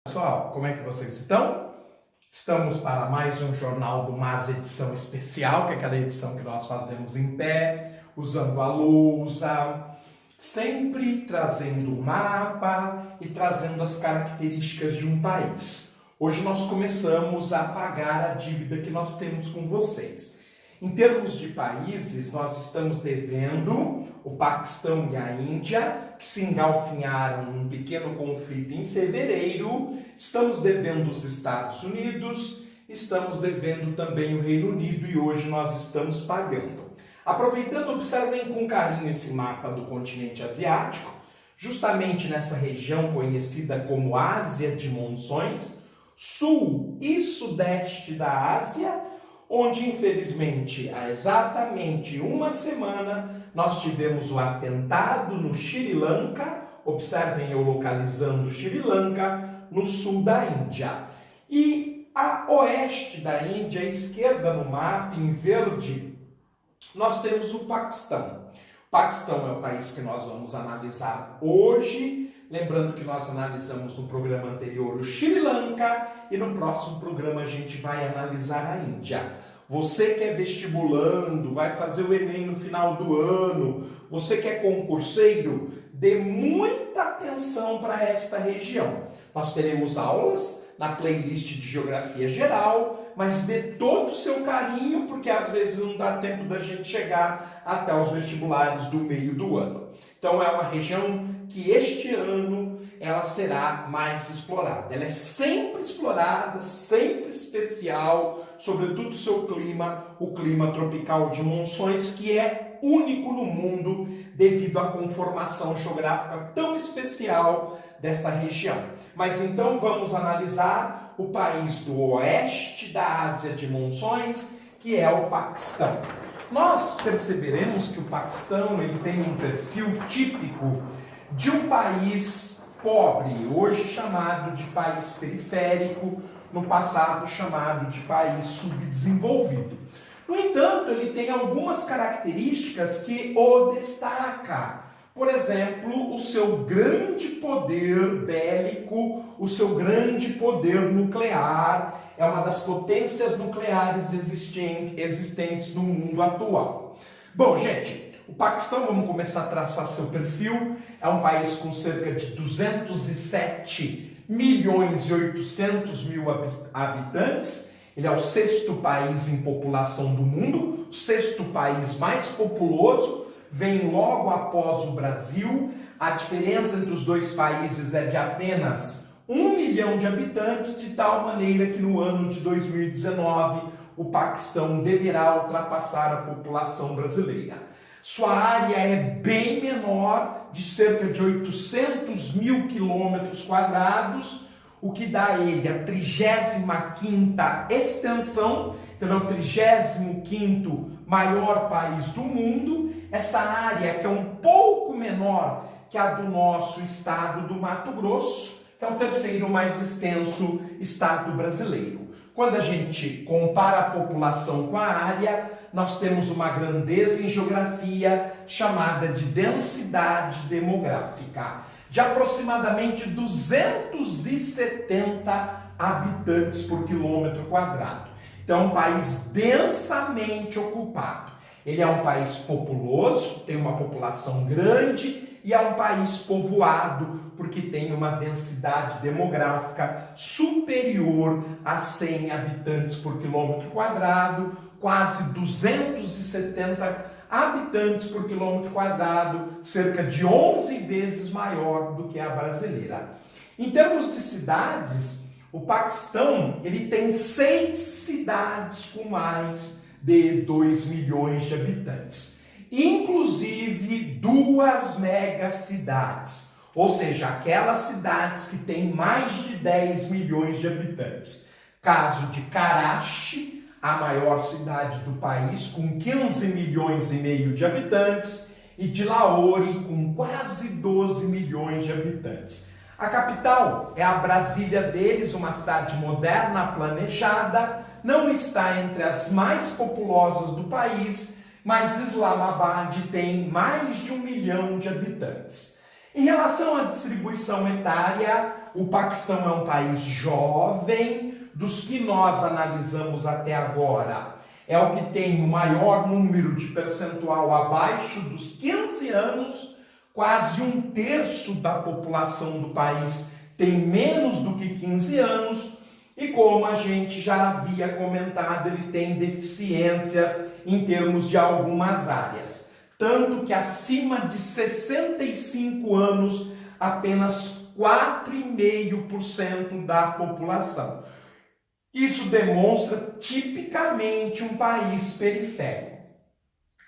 Pessoal, como é que vocês estão? Estamos para mais um Jornal do MAS edição especial, que é aquela edição que nós fazemos em pé, usando a lousa, sempre trazendo o mapa e trazendo as características de um país. Hoje nós começamos a pagar a dívida que nós temos com vocês. Em termos de países, nós estamos devendo o Paquistão e a Índia, que se engalfinharam num pequeno conflito em fevereiro. Estamos devendo os Estados Unidos, estamos devendo também o Reino Unido e hoje nós estamos pagando. Aproveitando, observem com carinho esse mapa do continente asiático, justamente nessa região conhecida como Ásia de Monções, sul e sudeste da Ásia, onde, infelizmente, há exatamente uma semana, nós tivemos o atentado no Sri Lanka. Observem eu localizando Sri Lanka, no sul da Índia. E a oeste da Índia, à esquerda no mapa, em verde, nós temos o Paquistão. O Paquistão é o país que nós vamos analisar hoje. Lembrando que nós analisamos no programa anterior o Sri Lanka e no próximo programa a gente vai analisar a Índia. Você que é vestibulando, vai fazer o Enem no final do ano, você que é concurseiro, dê muita atenção para esta região. Nós teremos aulas na playlist de Geografia Geral, mas dê todo o seu carinho, porque às vezes não dá tempo da gente chegar até os vestibulares do meio do ano. Então é uma região que este ano ela será mais explorada. Ela é sempre explorada, sempre especial, sobretudo o seu clima, o clima tropical de monções, que é único no mundo devido à conformação geográfica tão especial desta região. Mas então vamos analisar o país do oeste da Ásia de Monções, que é o Paquistão. Nós perceberemos que o Paquistão ele tem um perfil típico de um país pobre, hoje chamado de país periférico, no passado chamado de país subdesenvolvido. No entanto, ele tem algumas características que o destacam. Por exemplo, o seu grande poder bélico, o seu grande poder nuclear, é uma das potências nucleares existentes no mundo atual. Bom, gente, o Paquistão, vamos começar a traçar seu perfil, é um país com cerca de 207 milhões e 800 mil habitantes. Ele é o sexto país em população do mundo, o sexto país mais populoso, vem logo após o Brasil. A diferença entre os dois países é de apenas 1 milhão de habitantes, de tal maneira que no ano de 2019 o Paquistão deverá ultrapassar a população brasileira. Sua área é bem menor, de cerca de 800 mil quilômetros quadrados, o que dá a ele a 35ª extensão, então é o 35º maior país do mundo. Essa área, que é um pouco menor que a do nosso estado do Mato Grosso, que é o terceiro mais extenso estado brasileiro. Quando a gente compara a população com a área, nós temos uma grandeza em geografia chamada de densidade demográfica, de aproximadamente 270 habitantes por quilômetro quadrado. Então, é um país densamente ocupado. Ele é um país populoso, tem uma população grande e é um país povoado, porque tem uma densidade demográfica superior a 100 habitantes por quilômetro quadrado, quase 270 habitantes por quilômetro quadrado, cerca de 11 vezes maior do que a brasileira. Em termos de cidades, o Paquistão ele tem 6 cidades com mais de 2 milhões de habitantes, inclusive 2 megacidades, ou seja, aquelas cidades que têm mais de 10 milhões de habitantes. Caso de Karachi, a maior cidade do país, com 15 milhões e meio de habitantes, e de Lahore, com quase 12 milhões de habitantes. A capital é a Brasília deles, uma cidade moderna, planejada, não está entre as mais populosas do país, mas Islamabad tem mais de 1 milhão de habitantes. Em relação à distribuição etária, o Paquistão é um país jovem, dos que nós analisamos até agora, é o que tem o maior número de percentual abaixo dos 15 anos, quase um terço da população do país tem menos do que 15 anos, e como a gente já havia comentado, ele tem deficiências em termos de algumas áreas. Tanto que acima de 65 anos, apenas 4,5% da população. Isso demonstra tipicamente um país periférico.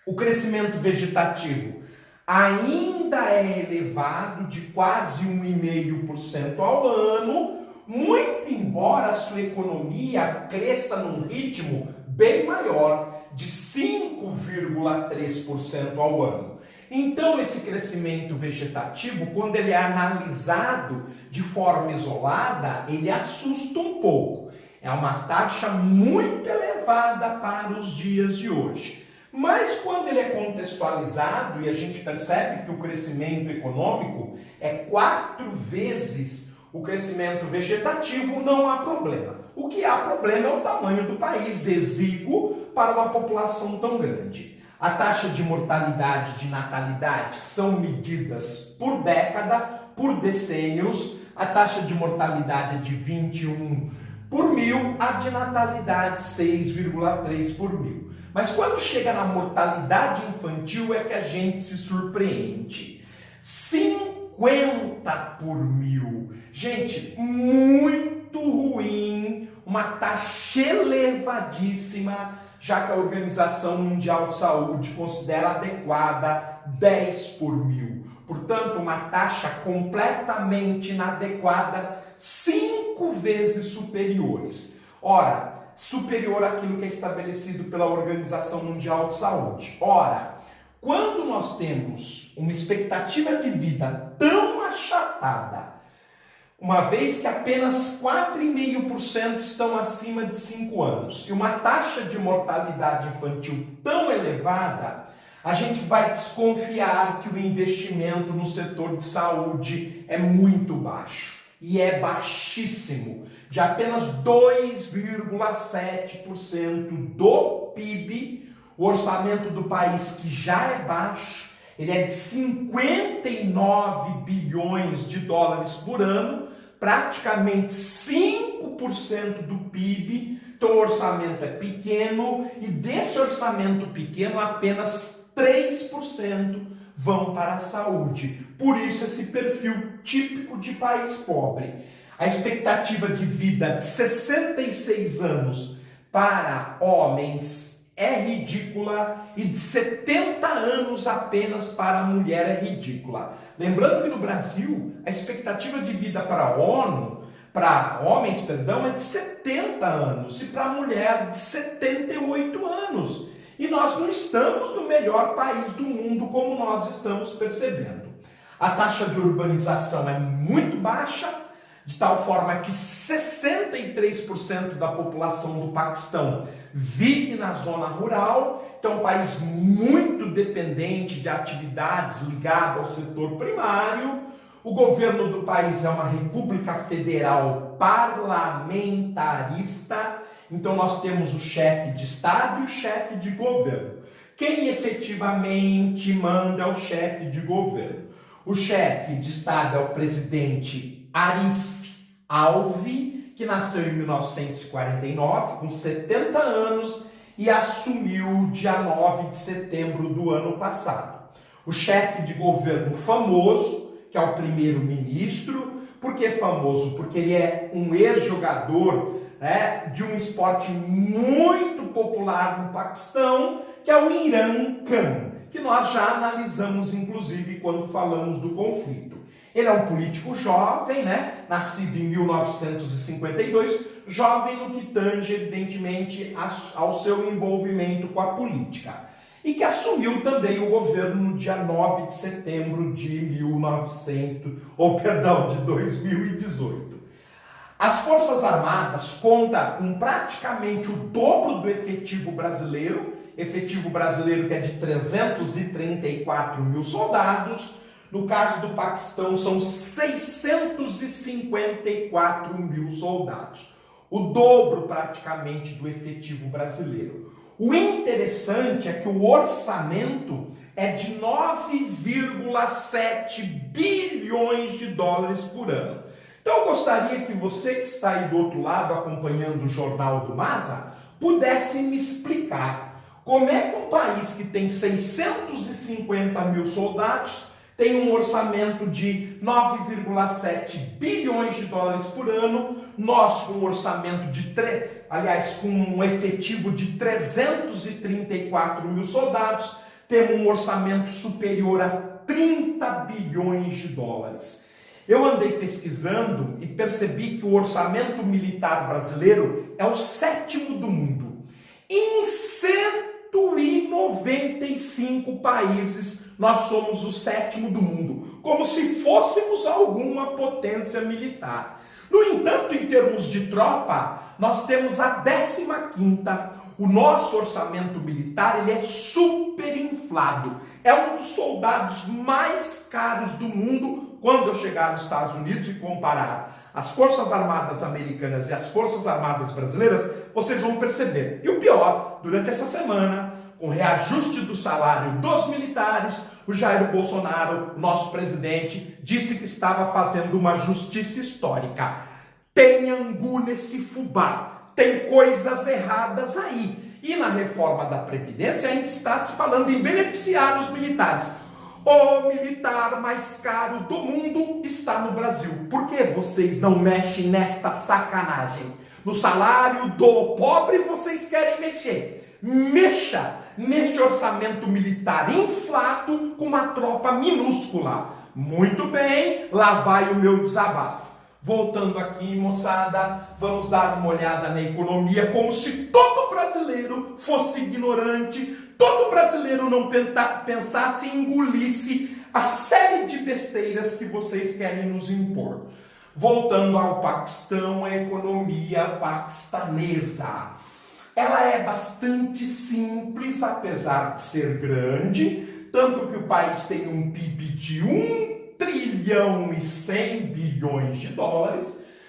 O crescimento vegetativo ainda é elevado, de quase 1,5% ao ano, muito embora a sua economia cresça num ritmo bem maior, de 5,3% ao ano. Então, esse crescimento vegetativo, quando ele é analisado de forma isolada, ele assusta um pouco. É uma taxa muito elevada para os dias de hoje. Mas quando ele é contextualizado e a gente percebe que o crescimento econômico é 4 vezes o crescimento vegetativo, não há problema. O que há problema é o tamanho do país, exíguo para uma população tão grande. A taxa de mortalidade, de natalidade, que são medidas por década, por decênios, a taxa de mortalidade é de 21 por mil, a de natalidade 6,3 por mil. Mas quando chega na mortalidade infantil é que a gente se surpreende. 50 por mil. Gente, muito ruim, uma taxa elevadíssima, já que a Organização Mundial de Saúde considera adequada 10 por mil. Portanto, uma taxa completamente inadequada, 5 vezes superiores. Ora, superior àquilo que é estabelecido pela Organização Mundial de Saúde. Ora, quando nós temos uma expectativa de vida tão achatada, uma vez que apenas 4,5% estão acima de 5 anos e uma taxa de mortalidade infantil tão elevada, a gente vai desconfiar que o investimento no setor de saúde é muito baixo. E é baixíssimo, de apenas 2,7% do PIB, o orçamento do país, que já é baixo, ele é de 59 bilhões de dólares por ano, praticamente 5% do PIB, então o orçamento é pequeno, e desse orçamento pequeno, apenas 3% vão para a saúde. Por isso esse perfil típico de país pobre. A expectativa de vida de 66 anos para homens é ridícula e de 70 anos apenas para a mulher é ridícula. Lembrando que no Brasil a expectativa de vida para homens, é de 70 anos e para a mulher de 78 anos. E nós não estamos no melhor país do mundo, como nós estamos percebendo. A taxa de urbanização é muito baixa, de tal forma que 63% da população do Paquistão vive na zona rural. Então, é um país muito dependente de atividades ligadas ao setor primário. O governo do país é uma república federal parlamentarista. Então nós temos o chefe de Estado e o chefe de governo. Quem efetivamente manda é o chefe de governo. O chefe de Estado é o presidente Arif Alvi, que nasceu em 1949, com 70 anos, e assumiu dia 9 de setembro do ano passado. O chefe de governo famoso, que é o primeiro-ministro. Por que famoso? Porque ele é um ex-jogador de um esporte muito popular no Paquistão, que é o Imran Khan, que nós já analisamos, inclusive, quando falamos do conflito. Ele é um político jovem, nascido em 1952, jovem no que tange, evidentemente, ao seu envolvimento com a política. E que assumiu também o governo no dia 9 de setembro de 2018. As Forças Armadas contam com praticamente o dobro do efetivo brasileiro que é de 334 mil soldados, No caso do Paquistão, são 654 mil soldados. O dobro, praticamente, do efetivo brasileiro. O interessante é que o orçamento é de 9,7 bilhões de dólares por ano. Então, eu gostaria que você que está aí do outro lado, acompanhando o Jornal do Masa, pudesse me explicar como é que um país que tem 650 mil soldados tem um orçamento de 9,7 bilhões de dólares por ano, nós com um orçamento com um efetivo de 334 mil soldados, temos um orçamento superior a 30 bilhões de dólares. Eu andei pesquisando e percebi que o orçamento militar brasileiro é o 7º do mundo. Em 195 países, nós somos o 7º do mundo, como se fôssemos alguma potência militar. No entanto, em termos de tropa, nós temos a 15ª. O nosso orçamento militar ele é super inflado. É um dos soldados mais caros do mundo. Quando eu chegar nos Estados Unidos e comparar as Forças Armadas americanas e as Forças Armadas brasileiras, vocês vão perceber. E o pior, durante essa semana, com o reajuste do salário dos militares, o Jair Bolsonaro, nosso presidente, disse que estava fazendo uma justiça histórica. Tem angu nesse fubá, tem coisas erradas aí. E na reforma da Previdência ainda está se falando em beneficiar os militares. O militar mais caro do mundo está no Brasil. Por que vocês não mexem nesta sacanagem? No salário do pobre vocês querem mexer. Mexa neste orçamento militar inflado com uma tropa minúscula. Muito bem, lá vai o meu desabafo. Voltando aqui, moçada, vamos dar uma olhada na economia como se todo brasileiro fosse ignorante, todo brasileiro não pensasse e engolisse a série de besteiras que vocês querem nos impor. Voltando ao Paquistão, a economia paquistanesa. Ela é bastante simples, apesar de ser grande, tanto que o país tem um PIB de 1,1 trilhão.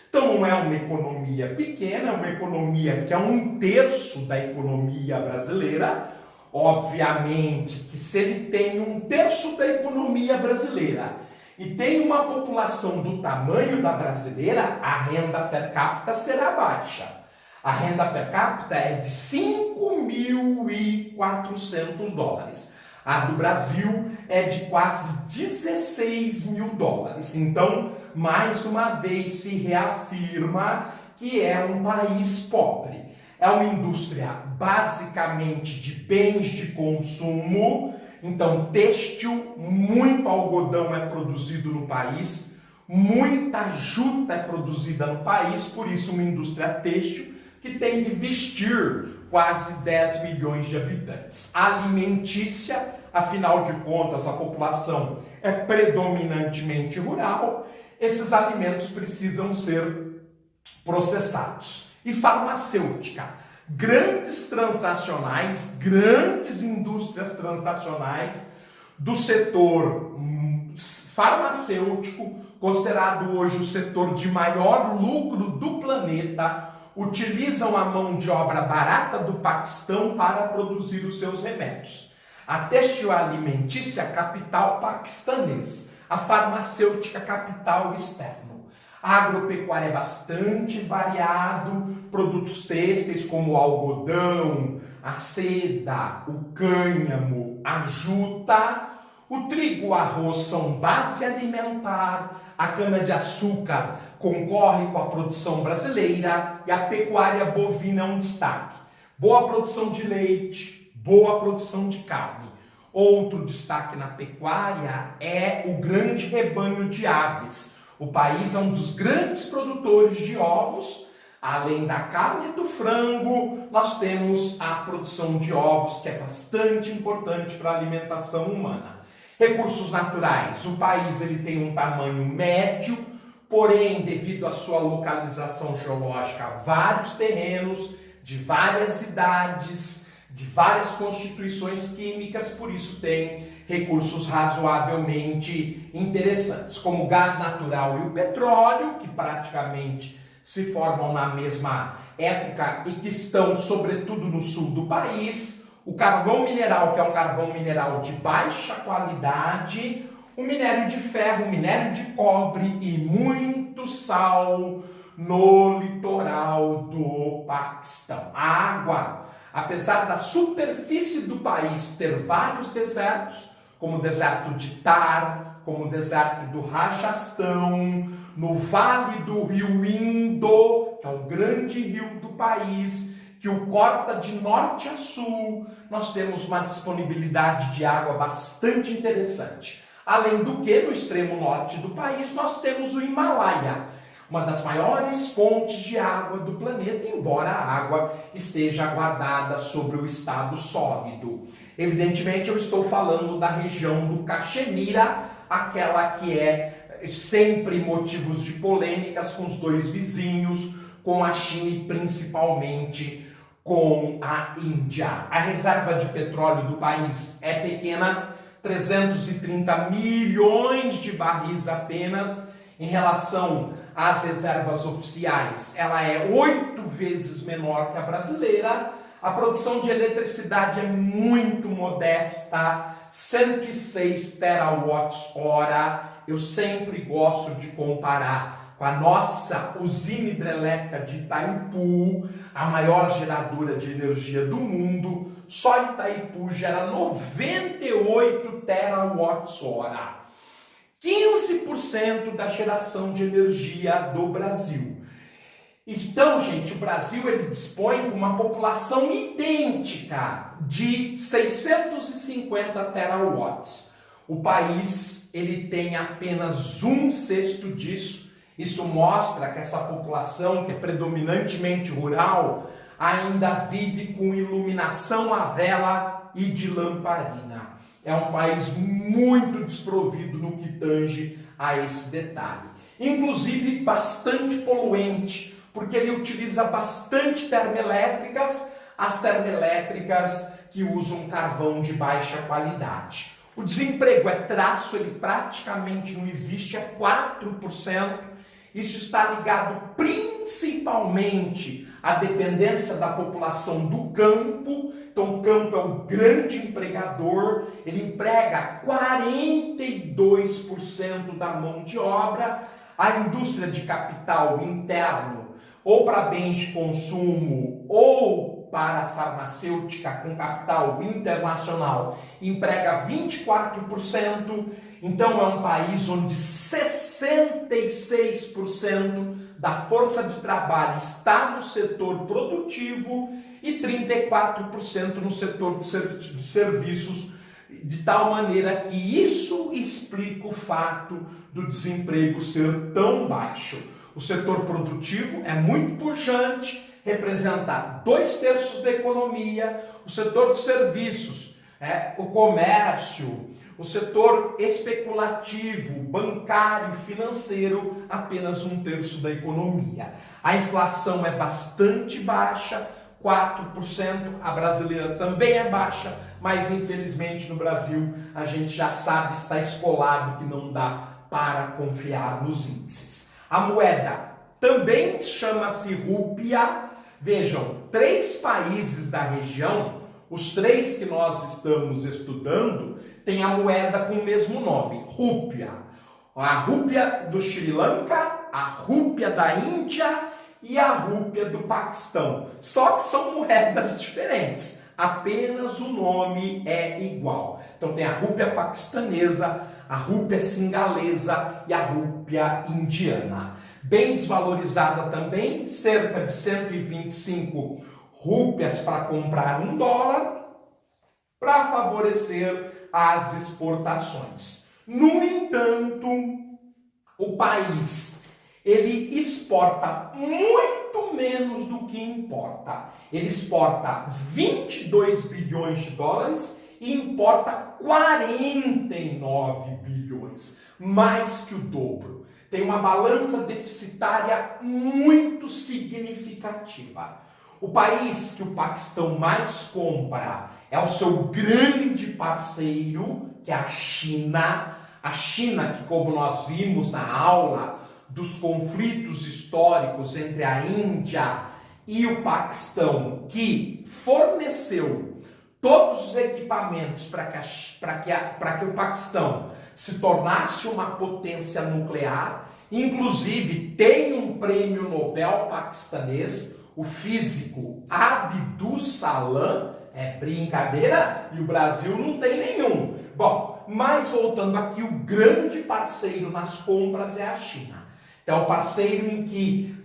Então não é uma economia pequena, é uma economia que é 1/3 da economia brasileira. Obviamente que se ele tem 1/3 da economia brasileira e tem uma população do tamanho da brasileira, a renda per capita será baixa. A renda per capita é de 5.400 dólares. A do Brasil é de quase 16 mil dólares. Então, mais uma vez se reafirma que é um país pobre. É uma indústria basicamente de bens de consumo. Então, têxtil, muito algodão é produzido no país, muita juta é produzida no país, por isso uma indústria têxtil que tem que vestir quase 10 milhões de habitantes. Alimentícia, afinal de contas, a população é predominantemente rural, esses alimentos precisam ser processados. E farmacêutica, grandes transnacionais, grandes indústrias transnacionais do setor farmacêutico, considerado hoje o setor de maior lucro do planeta, utilizam a mão de obra barata do Paquistão para produzir os seus remédios. A têxtil alimentícia, capital paquistanês. A farmacêutica, capital externo. A agropecuária é bastante variado, produtos têxteis como o algodão, a seda, o cânhamo, a juta. O trigo e o arroz são base alimentar, a cana-de-açúcar concorre com a produção brasileira e a pecuária bovina é um destaque. Boa produção de leite, boa produção de carne. Outro destaque na pecuária é o grande rebanho de aves. O país é um dos grandes produtores de ovos. Além da carne e do frango, nós temos a produção de ovos, que é bastante importante para a alimentação humana. Recursos naturais. O país ele tem um tamanho médio, porém, devido à sua localização geológica, vários terrenos de várias idades, de várias constituições químicas, por isso tem recursos razoavelmente interessantes, como o gás natural e o petróleo, que praticamente se formam na mesma época e que estão sobretudo no sul do país, o carvão mineral, que é um carvão mineral de baixa qualidade, o minério de ferro, o minério de cobre e muito sal no litoral do Paquistão. A água, apesar da superfície do país ter vários desertos, como o deserto de Thar, como o deserto do Rajastão, no vale do rio Indo, que é o grande rio do país, que o corta de norte a sul, nós temos uma disponibilidade de água bastante interessante. Além do que, no extremo norte do país, nós temos o Himalaia, uma das maiores fontes de água do planeta, embora a água esteja guardada sobre o estado sólido. Evidentemente, eu estou falando da região do Caxemira, aquela que é sempre motivos de polêmicas com os dois vizinhos, com a China e principalmente com a Índia. A reserva de petróleo do país é pequena, 330 milhões de barris apenas, em relação às reservas oficiais. Ela é 8 vezes menor que a brasileira. A produção de eletricidade é muito modesta, 106 terawatts-hora. Eu sempre gosto de comparar com a nossa usina hidrelétrica de Itaipu, a maior geradora de energia do mundo. Só Itaipu gera 98 terawatts-hora. 15% da geração de energia do Brasil. Então, gente, o Brasil ele dispõe de uma população idêntica de 650 terawatts. O país ele tem apenas 1/6 disso. Isso mostra que essa população, que é predominantemente rural, ainda vive com iluminação a vela e de lamparina. É um país muito desprovido no que tange a esse detalhe. Inclusive bastante poluente, porque ele utiliza bastante termoelétricas, as termoelétricas que usam carvão de baixa qualidade. O desemprego é traço, ele praticamente não existe, é 4%. Isso está ligado principalmente à dependência da população do campo. Então, o campo é o grande empregador, ele emprega 42% da mão de obra. A indústria de capital interno, ou para bens de consumo, ou para a farmacêutica com capital internacional, emprega 24%. Então, é um país onde 66% da força de trabalho está no setor produtivo e 34% no setor de serviços, de tal maneira que isso explica o fato do desemprego ser tão baixo. O setor produtivo é muito pujante, representa 2/3 da economia. O setor de serviços, o comércio, o setor especulativo, bancário, financeiro, apenas 1/3 da economia. A inflação é bastante baixa, 4%, a brasileira também é baixa, mas infelizmente no Brasil a gente já sabe, está esfolado que não dá para confiar nos índices. A moeda também chama-se rúpia. Vejam, 3 países da região, os 3 que nós estamos estudando, têm a moeda com o mesmo nome, rúpia. A rúpia do Sri Lanka, a rúpia da Índia e a rúpia do Paquistão. Só que são moedas diferentes, apenas o nome é igual. Então tem a rúpia paquistanesa, a rúpia singalesa e a rúpia indiana. Bem desvalorizada também, cerca de 125 rúpias para comprar $1, para favorecer as exportações. No entanto, o país ele exporta muito menos do que importa. Ele exporta 22 bilhões de dólares e importa 49 bilhões, mais que o dobro. Tem uma balança deficitária muito significativa. O país que o Paquistão mais compra é o seu grande parceiro, que é a China. A China, que como nós vimos na aula dos conflitos históricos entre a Índia e o Paquistão, que forneceu todos os equipamentos para que o Paquistão se tornasse uma potência nuclear. Inclusive, tem um prêmio Nobel paquistanês, o físico Abdus Salam. É brincadeira, e o Brasil não tem nenhum. Bom, mas voltando aqui, o grande parceiro nas compras é a China. É o parceiro em que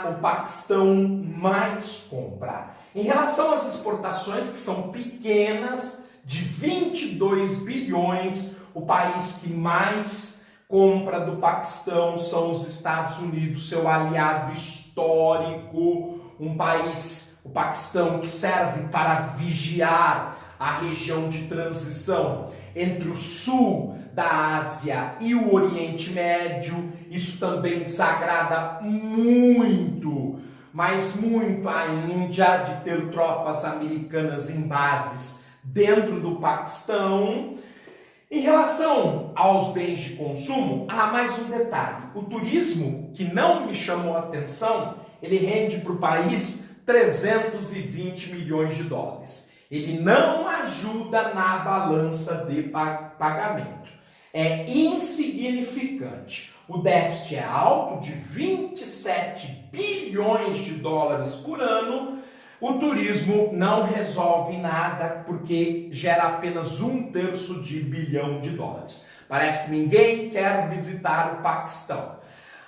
o Paquistão mais compra. Em relação às exportações, que são pequenas, de 22 bilhões, o país que mais compra do Paquistão são os Estados Unidos, seu aliado histórico, um país, o Paquistão, que serve para vigiar a região de transição entre o sul da Ásia e o Oriente Médio. Isso também desagrada muito, mas muito a Índia de ter tropas americanas em bases dentro do Paquistão. Em relação aos bens de consumo, há mais um detalhe. O turismo, que não me chamou a atenção, ele rende para o país 320 milhões de dólares. Ele não ajuda na balança de pagamento. É insignificante. O déficit é alto, de 27 bilhões de dólares por ano. O turismo não resolve nada porque gera apenas 1/3 de bilhão de dólares. Parece que ninguém quer visitar o Paquistão.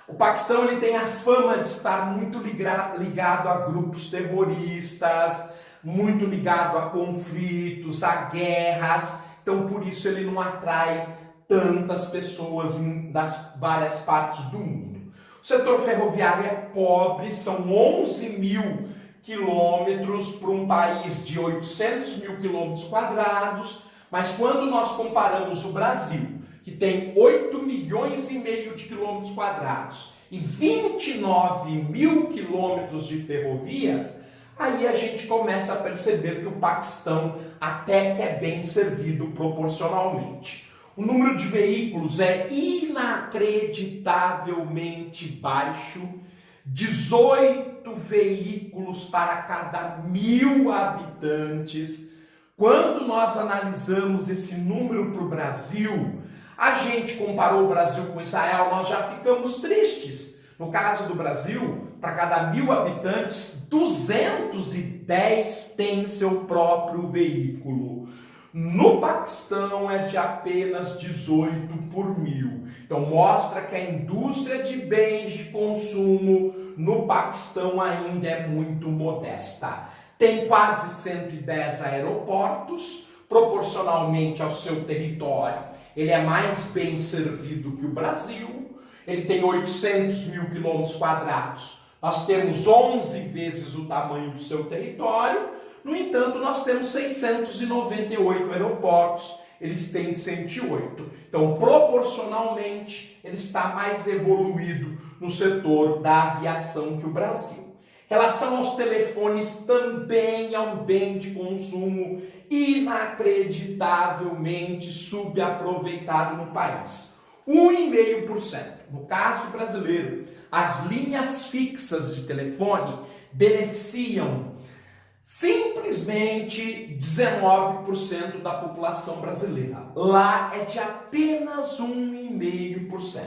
O Paquistão ele tem a fama de estar muito ligado a grupos terroristas, muito ligado a conflitos, a guerras. Então, por isso, ele não atrai tantas pessoas das várias partes do mundo. O setor ferroviário é pobre, são 11 mil quilômetros para um país de 800 mil quilômetros quadrados, mas quando nós comparamos o Brasil, que tem 8 milhões e meio de quilômetros quadrados e 29 mil quilômetros de ferrovias, aí a gente começa a perceber que o Paquistão até que é bem servido proporcionalmente. O número de veículos é inacreditavelmente baixo, 18 veículos para cada 1.000 habitantes. Quando nós analisamos esse número para o Brasil, a gente comparou o Brasil com Israel, nós já ficamos tristes. No caso do Brasil, para cada 1.000 habitantes, 210 têm seu próprio veículo. No Paquistão é de apenas 18 por 1.000. Então mostra que a indústria de bens de consumo no Paquistão ainda é muito modesta. Tem quase 110 aeroportos, proporcionalmente ao seu território. Ele é mais bem servido que o Brasil. Ele tem 800 mil quilômetros quadrados. Nós temos 11 vezes o tamanho do seu território. No entanto, nós temos 698 aeroportos. Eles têm 108. Então, proporcionalmente, ele está mais evoluído no setor da aviação que o Brasil. Em relação aos telefones, também é um bem de consumo inacreditavelmente subaproveitado no país. 1,5%. No caso brasileiro, as linhas fixas de telefone beneficiam simplesmente 19% da população brasileira. Lá é de apenas 1,5%.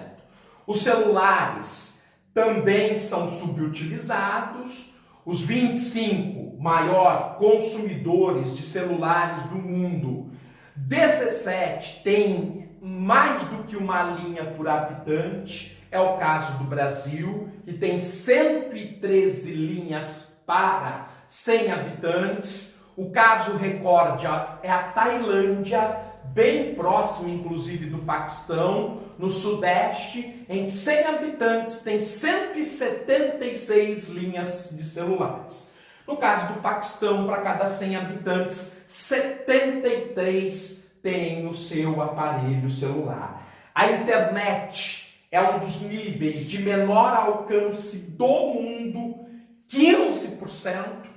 Os celulares também são subutilizados. Os 25 maiores consumidores de celulares do mundo, 17 têm mais do que uma linha por habitante. É o caso do Brasil, que tem 113 linhas para 100 habitantes. O caso recorde é a Tailândia, bem próximo inclusive do Paquistão, no sudeste, em que 100 habitantes tem 176 linhas de celulares. No caso do Paquistão, para cada 100 habitantes, 73 têm o seu aparelho celular. A internet é um dos níveis de menor alcance do mundo, 15%.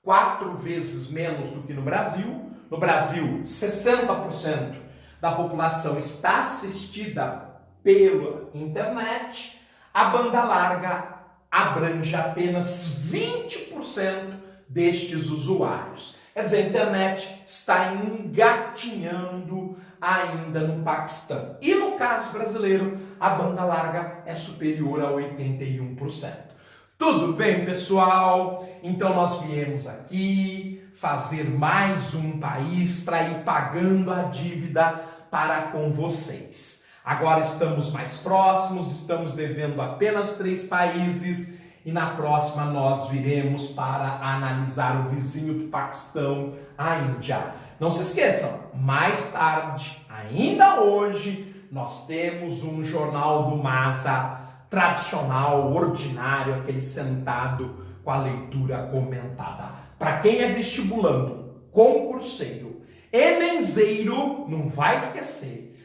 4 vezes menos do que no Brasil. No Brasil, 60% da população está assistida pela internet. A banda larga abrange apenas 20% destes usuários. Quer dizer, a internet está engatinhando ainda no Paquistão. E no caso brasileiro, a banda larga é superior a 81%. Tudo bem, pessoal? Então nós viemos aqui fazer mais um país para ir pagando a dívida para com vocês. Agora estamos mais próximos, estamos devendo apenas 3 países e na próxima nós viremos para analisar o vizinho do Paquistão, a Índia. Não se esqueçam, mais tarde, ainda hoje, nós temos um Jornal do Masa tradicional, ordinário, aquele sentado com a leitura comentada. Para quem é vestibulando, concurseiro, emenzeiro, não vai esquecer.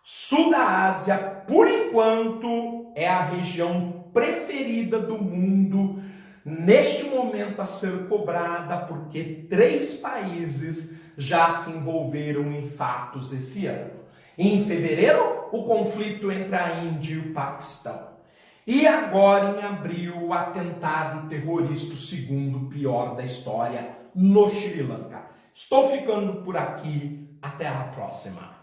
Sul da Ásia, por enquanto, é a região preferida do mundo neste momento a ser cobrada, porque 3 países já se envolveram em fatos esse ano. Em fevereiro, o conflito entre a Índia e o Paquistão. E agora, em abril, o atentado terrorista, o segundo pior da história, no Sri Lanka. Estou ficando por aqui. Até a próxima.